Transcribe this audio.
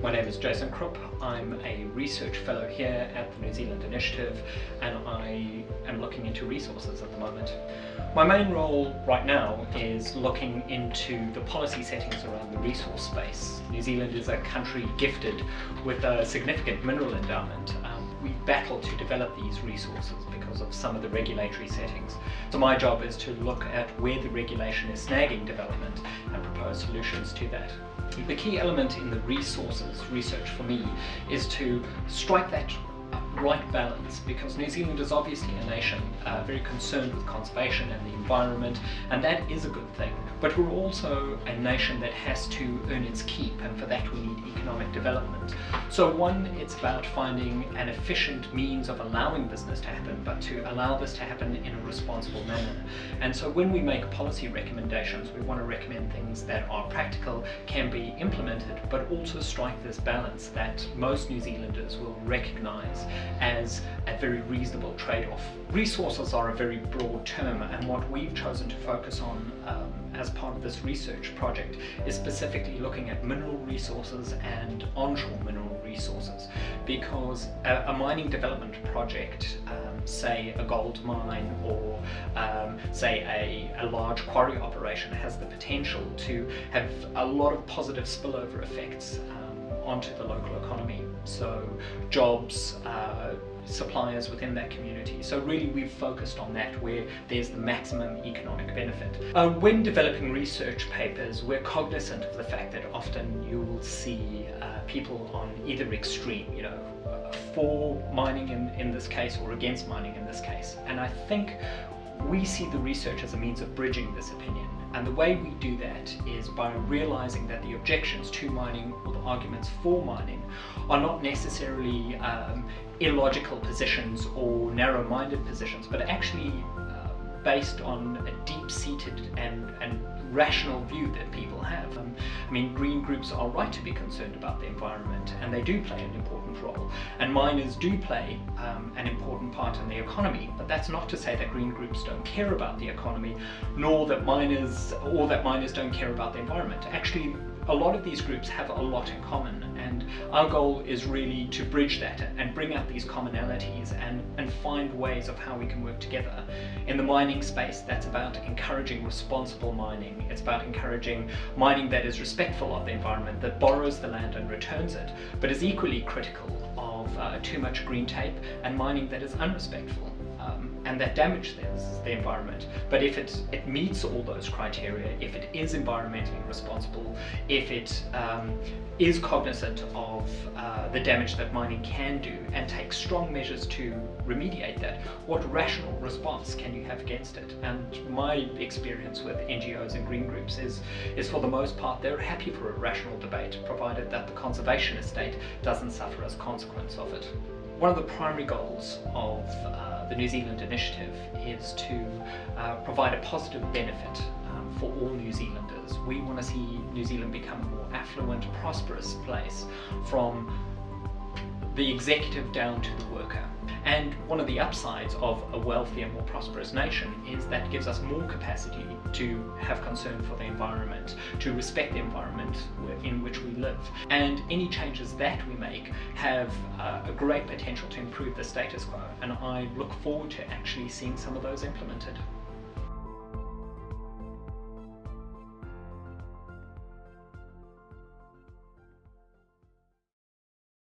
My name is Jason Krupp. I'm a research fellow here at the New Zealand Initiative, and I am looking into resources at the moment. My main role right now is looking into the policy settings around the resource space. New Zealand is a country gifted with a significant mineral endowment. We battle to develop these resources because of some of the regulatory settings. So my job is to look at where the regulation is snagging development and propose solutions to that. The key element in the resources research for me is to strike that right balance, because New Zealand is obviously a nation very concerned with conservation and the environment, and that is a good thing. But we're also a nation that has to earn its keep, and for that we need economic development. So one, it's about finding an efficient means of allowing business to happen, but to allow this to happen in a responsible manner. And so when we make policy recommendations, we want to recommend things that are practical, can be implemented, but also strike this balance that most New Zealanders will recognise as a very reasonable trade-off. Resources are a very broad term, and what we've chosen to focus on as part of this research project is specifically looking at mineral resources and onshore mineral resources, because a mining development project, say a gold mine or say a large quarry operation, has the potential to have a lot of positive spillover effects onto the local economy. So jobs, suppliers within that community. So really we've focused on that where there's the maximum economic benefit. When developing research papers, we're cognizant of the fact that often you'll see people on either extreme, you know, for mining in this case or against mining in this case. And I think we see the research as a means of bridging this opinion. And the way we do that is by realizing that the objections to mining or the arguments for mining are not necessarily illogical positions or narrow-minded positions, but actually based on a deep-seated and rational view that people have. I mean, green groups are right to be concerned about the environment, and they do play an important role, and miners do play an important part in the economy, but that's not to say that green groups don't care about the economy, nor that miners don't care about the environment. Actually, a lot of these groups have a lot in common, and our goal is really to bridge that and bring out these commonalities and find ways of how we can work together. In the mining space, that's about encouraging responsible mining. It's about encouraging mining that is respectful of the environment, that borrows the land and returns it, but is equally critical of too much green tape and mining that is unrespectful. And that damages the environment. But if it meets all those criteria, if it is environmentally responsible, if it is cognizant of the damage that mining can do and takes strong measures to remediate that, what rational response can you have against it? And my experience with NGOs and green groups is for the most part they're happy for a rational debate, provided that the conservation estate doesn't suffer as a consequence of it. One of the primary goals of the New Zealand Initiative is to provide a positive benefit for all New Zealanders. We want to see New Zealand become a more affluent, prosperous place, from the executive down to the worker. And one of the upsides of a wealthier, more prosperous nation is that gives us more capacity to have concern for the environment, to respect the environment in which we live. And any changes that we make have a great potential to improve the status quo. And I look forward to actually seeing some of those implemented.